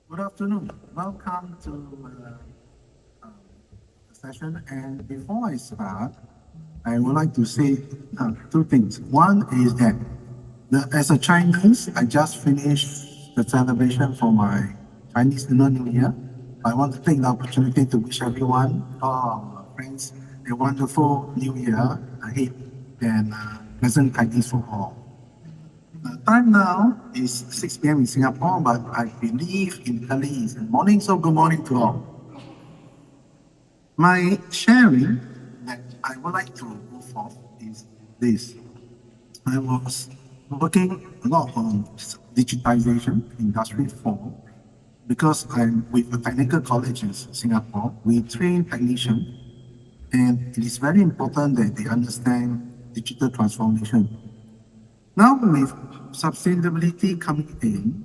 Good afternoon. Welcome to the session. And before I start, I would like to say two things. One is that as a Chinese, I just finished the celebration for my Chinese Lunar New Year. I want to take the opportunity to wish everyone, all our friends, a wonderful New Year ahead and pleasant tidings for all. Time now is 6 p.m. in Singapore, but I believe in Italy is in the morning, so good morning to all. My sharing that I would like to go forth is this. I was working a lot on digitization, Industry 4, because I'm with a technical college in Singapore. We train technicians, and it is very important that they understand digital transformation. Now with sustainability coming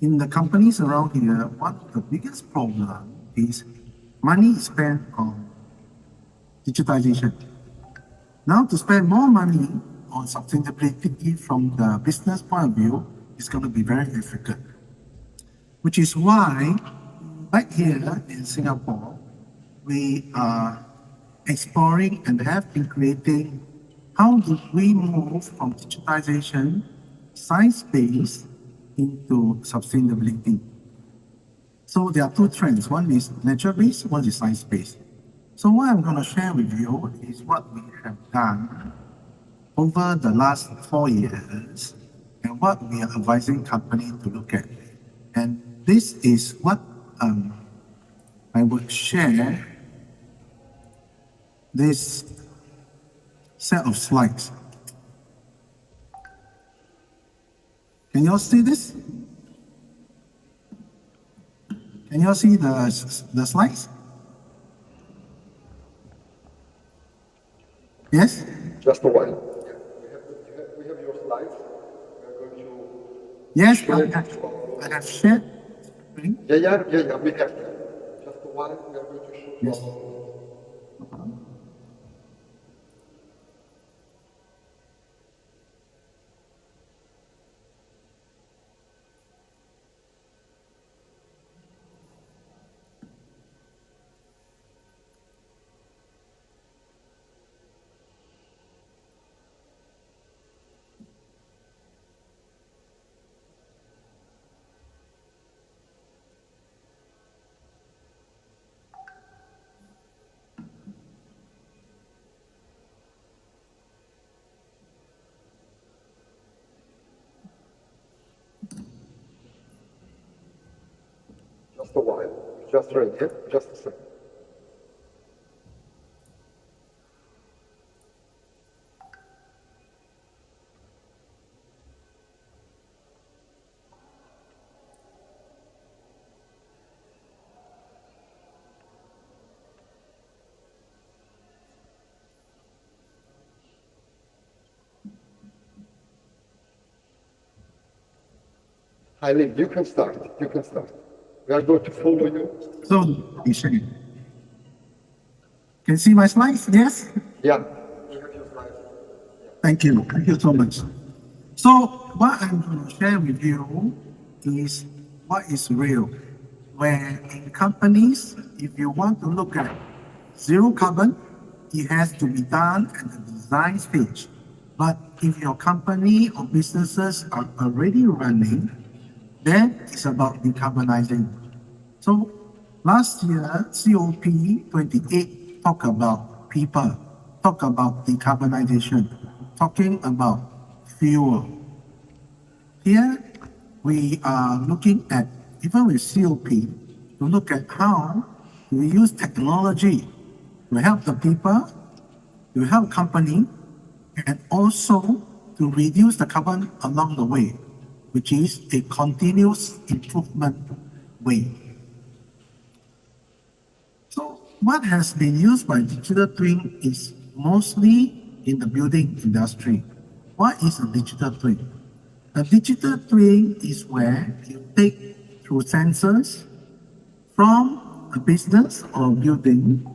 in the companies around here, one of the biggest problems is money is spent on digitization. Now to spend more money on sustainability from the business point of view is going to be very difficult. Which is why right here in Singapore, we are exploring and have been creating how do we move from digitization, science-based, into sustainability. So there are two trends. One is nature-based, one is science-based. So what I'm going to share with you is what we have done over the last 4 years and what we are advising companies to look at. And this is what I would share this set of slides. Can you all see this? Can you all see the slides? Yes? Just a while. We have your slides. We are going to. Yes, I have shared. Yeah. We have them. Just a while. We are going to show Yes. you. Just a while. Just ready. Just a second. Eileen, you can start. We are going to follow you. So, can you see my slides? Yes? Yeah. We have your slides. Thank you. Thank you so much. So, what I'm going to share with you is what is real. Where in companies, if you want to look at zero carbon, it has to be done at the design stage. But if your company or businesses are already running, then it's about decarbonizing. So last year, COP28 talked about people, talk about decarbonization, talking about fuel. Here, we are looking at, even with COP, to look at how we use technology to help the people, to help company, and also to reduce the carbon along the way, which is a continuous improvement way. So what has been used by digital twin is mostly in the building industry. What is a digital twin? A digital twin is where you take through sensors from a business or a building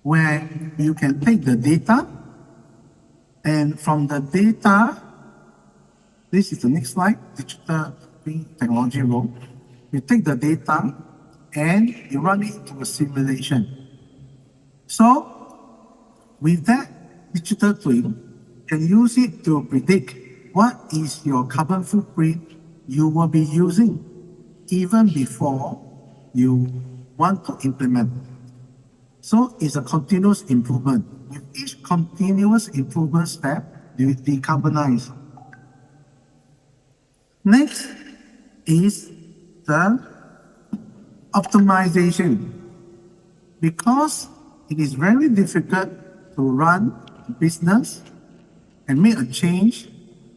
where you can take the data, and from the data This is the next slide, digital twin technology role. You take the data and you run it into a simulation. So with that digital twin, you can use it to predict what is your carbon footprint you will be using even before you want to implement. So it's a continuous improvement. With each continuous improvement step, you decarbonize. Next is the optimization. Because it is very difficult to run a business and make a change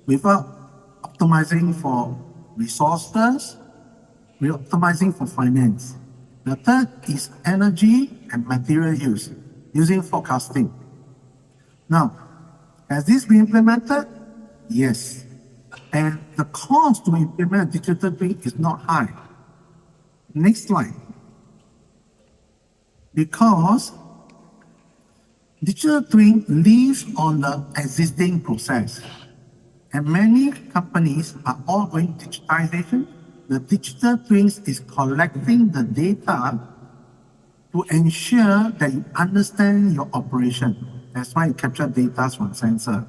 without optimizing for resources, optimizing for finance. The third is energy and material use, using forecasting. Now, has this been implemented? Yes. And the cost to implement digital twin is not high. Next slide. Because digital twin lives on the existing process. And many companies are all going digitization. The digital twins is collecting the data to ensure that you understand your operation. That's why you capture data from sensor.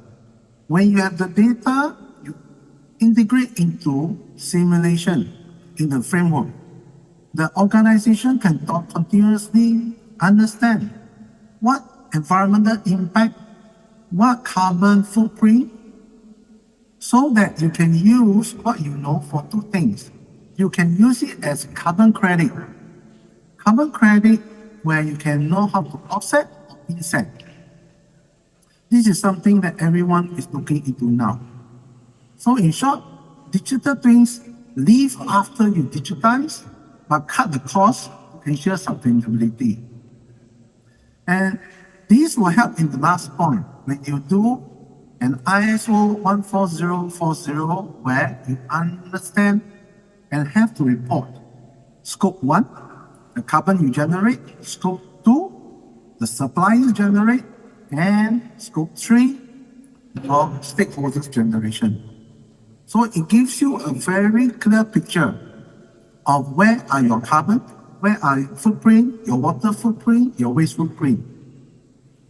When you have the data, you integrate into simulation in the framework. The organization can continuously understand what environmental impact, what carbon footprint, so that you can use what you know for two things. You can use it as carbon credit. Carbon credit where you can know how to offset or inset. This is something that everyone is looking into now. So in short, digital twins live after you digitize, but cut the cost to ensure sustainability. And this will help in the last point, when you do an ISO 14040, where you understand and have to report scope 1, the carbon you generate, scope 2, the supply you generate, and scope 3, your stakeholders generation. So it gives you a very clear picture of where are your carbon, where are your footprint, your water footprint, your waste footprint.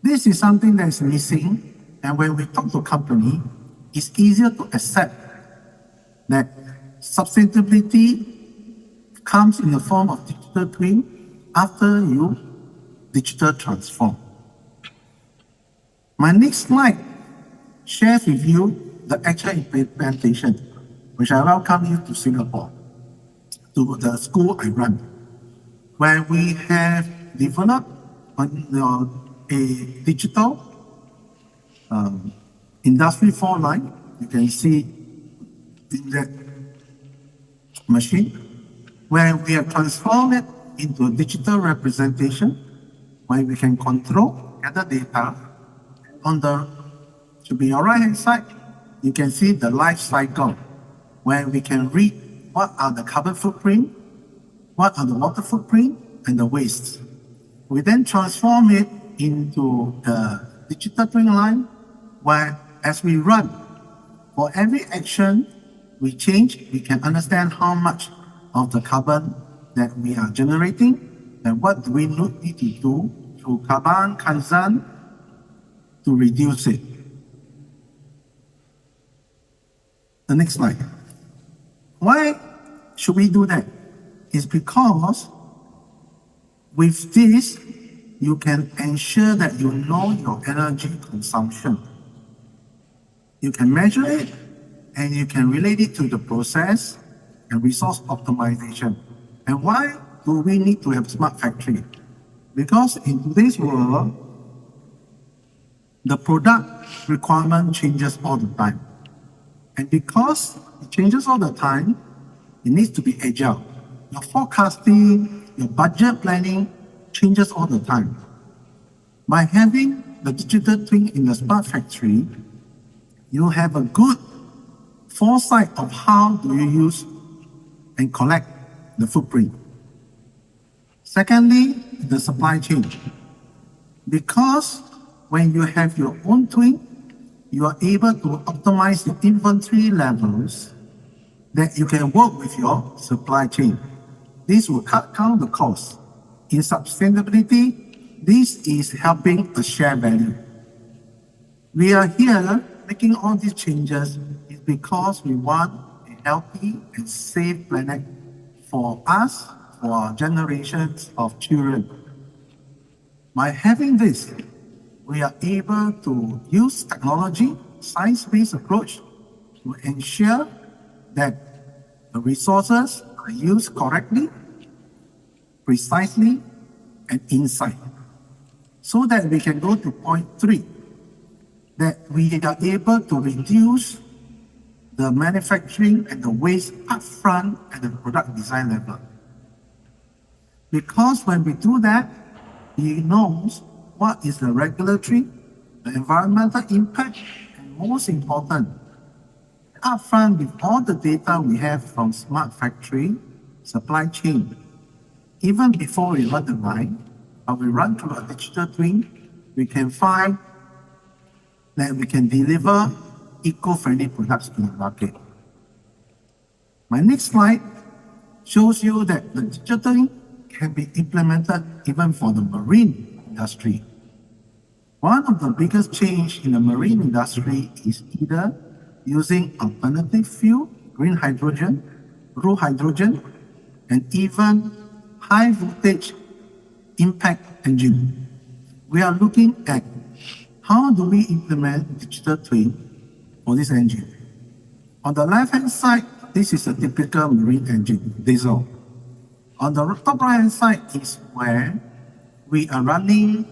This is something that is missing, and when we talk to company, it's easier to accept that sustainability comes in the form of digital twin after you digital transform. My next slide shares with you the actual implementation, which I welcome you to Singapore, to the school I run, where we have developed a digital industry 4 line. You can see in that machine, where we have transformed it into a digital representation, where we can control, gather data. On the, to be your right hand side, you can see the life cycle, where we can read what are the carbon footprint, what are the water footprint, and the waste. We then transform it into the digital twin line, where as we run, for every action we change, we can understand how much of the carbon that we are generating and what do we need to do through carbon kaizen to reduce it. The next slide. Why should we do that? It's because with this, you can ensure that you know your energy consumption. You can measure it, and you can relate it to the process and resource optimization. And why do we need to have smart factory? Because in today's world, the product requirement changes all the time. And because it changes all the time, it needs to be agile. Your forecasting, your budget planning changes all the time. By having the digital twin in the smart factory, you have a good foresight of how do you use and collect the footprint. Secondly, the supply chain. Because when you have your own twin, you are able to optimize the inventory levels that you can work with your supply chain. This will cut down the cost. In sustainability, this is helping us share value. We are here making all these changes is because we want a healthy and safe planet for us, for our generations of children. By having this, we are able to use technology, science-based approach to ensure that the resources are used correctly, precisely, and inside. So that we can go to point 3, that we are able to reduce the manufacturing and the waste upfront at the product design level. Because when we do that, we know what is the regulatory, the environmental impact, and most important, upfront with all the data we have from smart factory, supply chain. Even before we run the line, when we run through a digital twin, we can find that we can deliver eco-friendly products to the market. My next slide shows you that the digital twin can be implemented even for the marine industry. One of the biggest change in the marine industry is either using alternative fuel, green hydrogen, blue hydrogen, and even high voltage impact engine. We are looking at how do we implement digital twin for this engine. On the left-hand side, this is a typical marine engine, diesel. On the top right-hand side is where we are running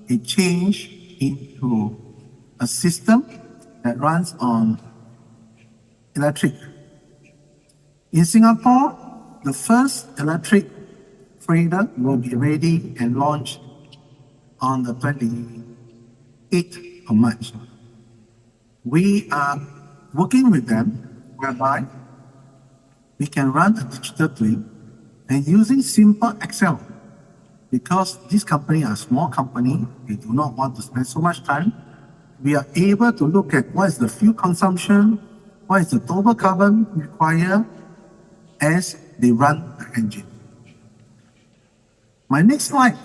a change into a system that runs on electric. In Singapore, the first electric freighter will be ready and launched on the 28th of March. We are working with them whereby we can run a digital twin and using simple Excel, because this company are a small company, they do not want to spend so much time, we are able to look at what is the fuel consumption, what is the total carbon required as they run the engine. My next slide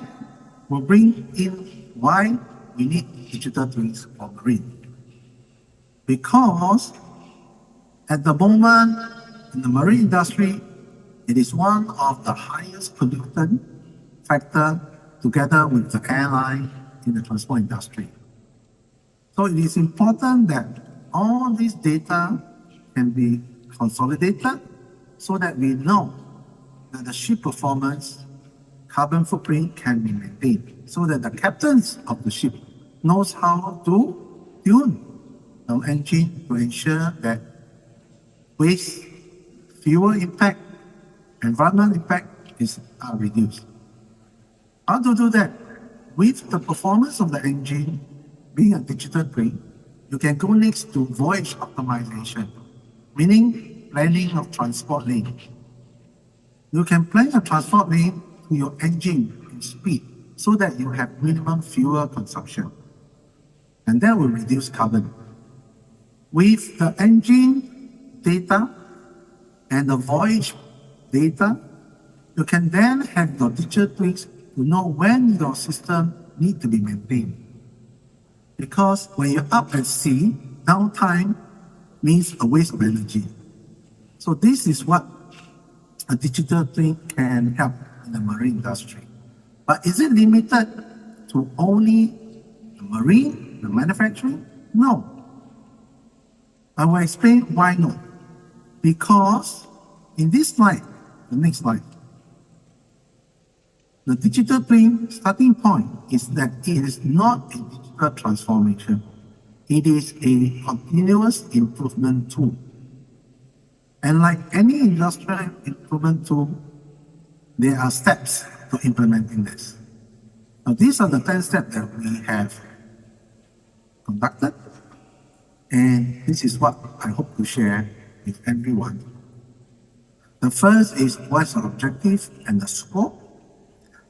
will bring in why we need digital twins for marine. Because at the moment, in the marine industry, it is one of the highest pollutant factor together with the airline in the transport industry. So it is important that all this data can be consolidated so that we know that the ship performance, carbon footprint can be maintained, so that the captains of the ship knows how to tune the engine to ensure that waste, fuel impact, environmental impact are reduced. How to do that? With the performance of the engine being a digital twin, you can go next to voyage optimization, meaning planning of transport lane. You can plan a transport lane to your engine and speed so that you have minimum fuel consumption. And that will reduce carbon. With the engine data and the voyage data, you can then have your digital twins to know when your system needs to be maintained. Because when you're up at sea, downtime means a waste of energy. So this is what a digital twin can help in the marine industry. But is it limited to only the marine, the manufacturing? No. I will explain why not. Because in this slide, the next slide, the digital twin starting point is that it is not a digital transformation. It is a continuous improvement tool. And like any industrial improvement tool, there are steps to implementing this. Now, these are the 10 steps that we have conducted, and this is what I hope to share with everyone. The first is what's the objective and the scope.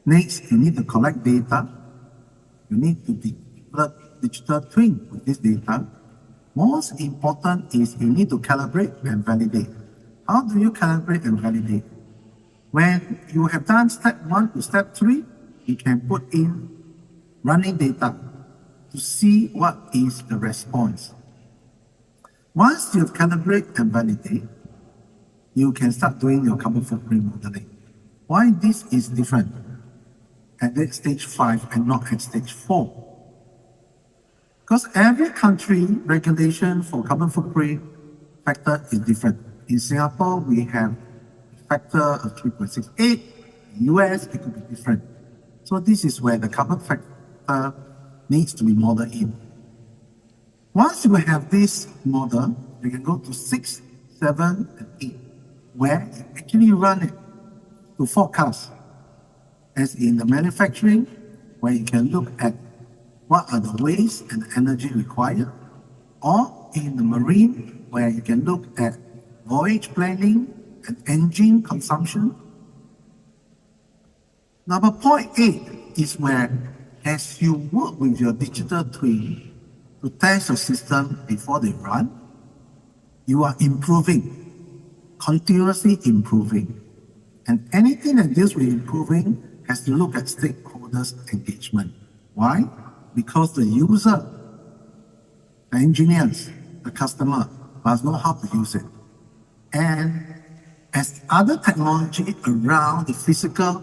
Next, you need to collect data. You need to develop digital twin with this data. Most important is you need to calibrate and validate. How do you calibrate and validate? When you have done step 1 to step 3, you can put in running data to see what is the response. Once you have calibrate and validate, you can start doing your carbon footprint modeling. Why this is different at stage 5 and not at stage 4? Because every country regulation for carbon footprint factor is different. In Singapore, we have a factor of 3.68. In US, it could be different. So this is where the carbon factor needs to be modeled in. Once you have this model, you can go to 6, 7, and 8, where you actually run it to forecast. As in the manufacturing, where you can look at what are the waste and energy required, or in the marine, where you can look at voyage planning and engine consumption. Number point 8 is where, as you work with your digital twin to test your system before they run, you are improving, continuously improving. And anything that deals with improving has to look at stakeholders' engagement. Why? Because the user, the engineers, the customer must know how to use it. And as other technology around the physical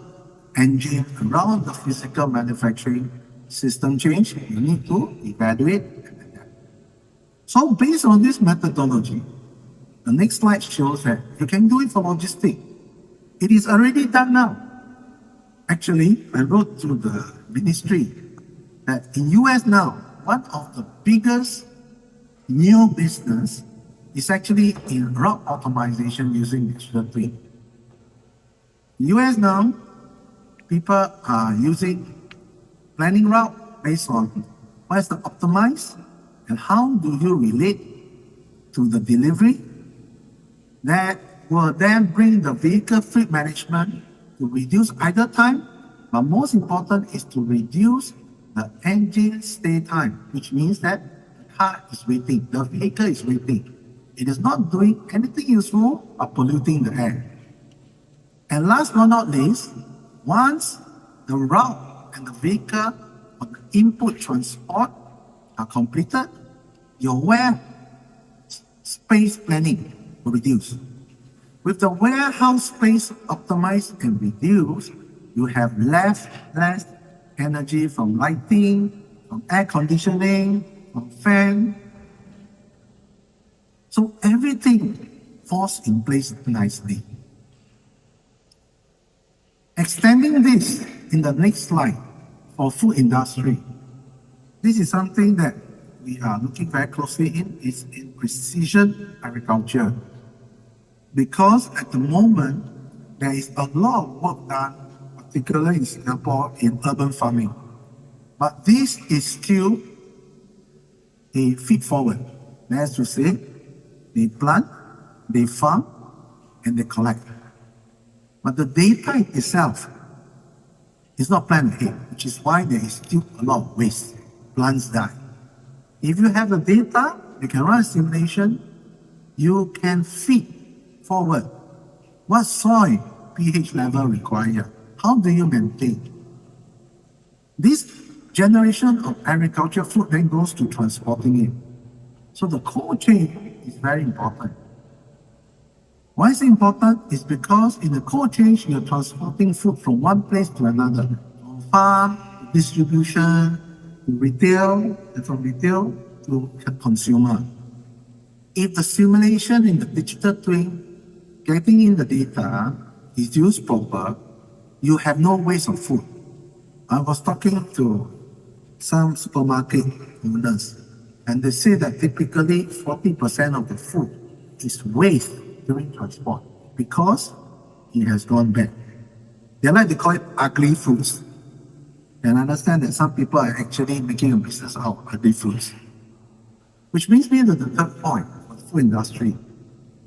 engine, around the physical manufacturing system change, you need to evaluate and adapt. So based on this methodology, the next slide shows that you can do it for logistics. It is already done now. Actually, I wrote to the ministry that in US now, one of the biggest new business is actually in route optimization using digital twin. US now, people are using planning route based on what is the optimized and how do you relate to the delivery. That will then bring the vehicle fleet management to reduce idle time, but most important is to reduce the engine stay time, which means that the car is waiting, the vehicle is waiting. It is not doing anything useful but polluting the air. And last but not least, once the route and the vehicle or the input transport are completed, your space planning will reduce. With the warehouse space optimized and reduced, you have less energy from lighting, from air conditioning, from fan. So everything falls in place nicely. Extending this in the next slide for food industry. This is something that we are looking very closely in, is in precision agriculture. Because at the moment, there is a lot of work done, particularly in Singapore, in urban farming. But this is still a feed forward. That is to say, they plant, they farm, and they collect. But the data itself is not planned ahead, which is why there is still a lot of waste. Plants die. If you have the data, you can run a simulation, you can feed forward what soil pH level required. How do you maintain? This generation of agriculture food then goes to transporting it. So the cold chain is very important. Why is it important? It's because in the cold chain, you're transporting food from one place to another, from farm to distribution to retail, and from retail to consumer. If the simulation in the digital twin, getting in the data, is used proper, you have no waste of food. I was talking to some supermarket owners, and they say that typically 40% of the food is waste during transport because it has gone bad. They like to call it ugly fruits. And I understand that some people are actually making a business out of ugly fruits. Which brings me to the third point for the food industry,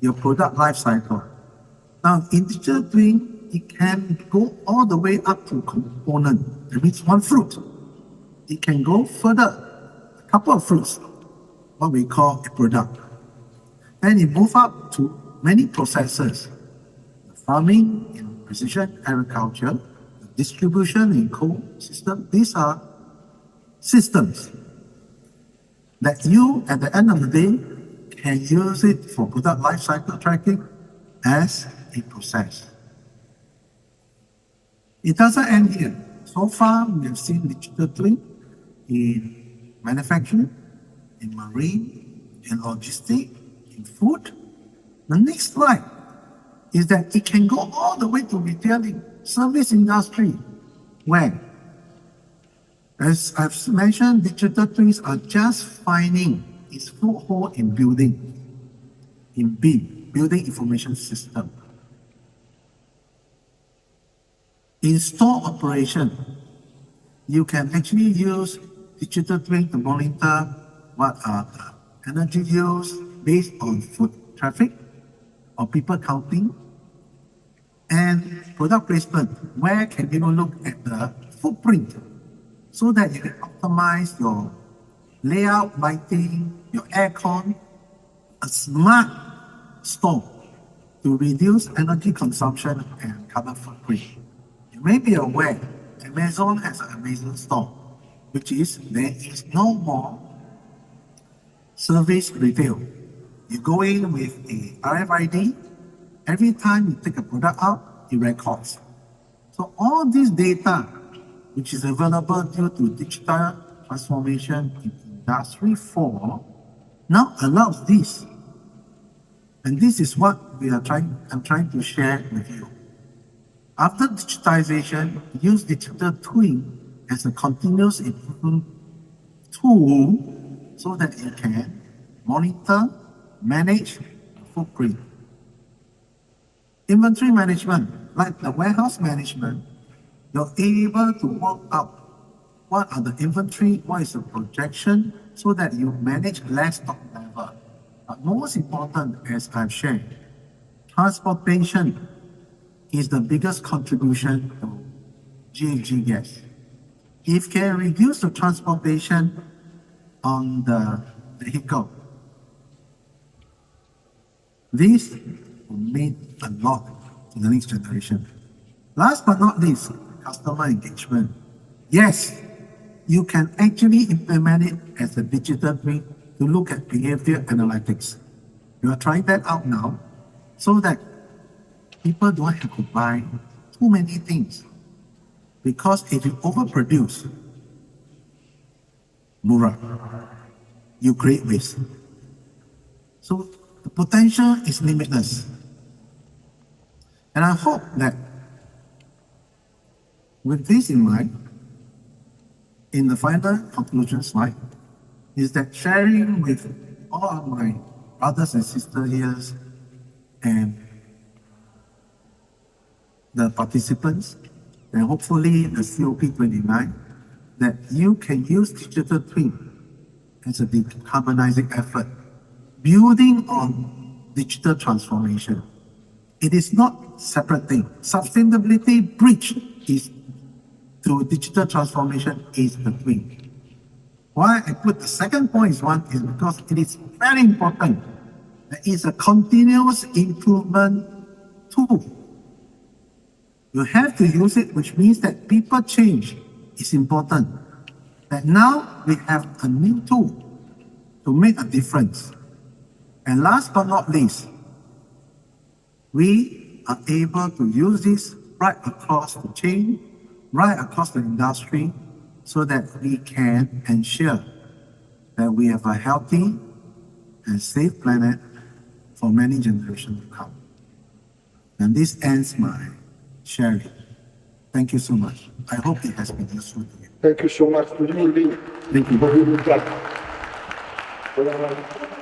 your product life cycle. Now, in digital twin, it can go all the way up to component. That means one fruit. It can go further, a couple of fruits. what we call a product. Then it moves up to many processes. Farming in precision agriculture, distribution in cold system. These are systems that you, at the end of the day, can use it for product life cycle tracking as a process. It doesn't end here. So far, we have seen digital twin in manufacturing, in marine, in logistics, in food. The next slide is that it can go all the way to retailing, service industry, where, as I've mentioned, digital twins are just finding its foothold in building, in BIM, Building Information System. In store operation, you can actually use digital twin to monitor what are energy use based on foot traffic or people counting, and product placement, where can you look at the footprint so that you can optimize your layout, lighting, your aircon, a smart store to reduce energy consumption and carbon footprint. You may be aware, Amazon has an Amazon store, which is there is no more service retail. You go in with a RFID, every time you take a product out, it records. So all this data, which is available due to digital transformation in Industry 4, now allows this. And this is what I'm trying to share with you. After digitization, use digital twin as a continuous improvement tool so that you can monitor, manage the footprint. Inventory management, like the warehouse management, you're able to work out what are the inventory, what is the projection, so that you manage less stock level. But most important, as I've shared, transportation is the biggest contribution to GHG gas. If can reduce the transportation on the vehicle, this will mean a lot to the next generation. Last but not least, customer engagement. Yes, you can actually implement it as a digital twin to look at behavior analytics. You are trying that out now so that people don't have to buy too many things. Because if you overproduce, Mura, you create waste. So the potential is limitless. And I hope that with this in mind, in the final conclusion slide, is that sharing with all of my brothers and sisters here and the participants, and hopefully the COP29, that you can use digital twin as a decarbonizing effort, building on digital transformation. It is not separate thing. Sustainability bridge is to digital transformation is the twin. Why I put the second point is because it is very important. It is a continuous improvement tool. You have to use it, which means that people change is important. That now we have a new tool to make a difference. And last but not least, we are able to use this right across the chain, right across the industry, so that we can ensure that we have a healthy and safe planet for many generations to come. And this ends my sharing. Thank you so much. I hope it has been useful to you. Thank you so much to you, Lee. Thank you. For your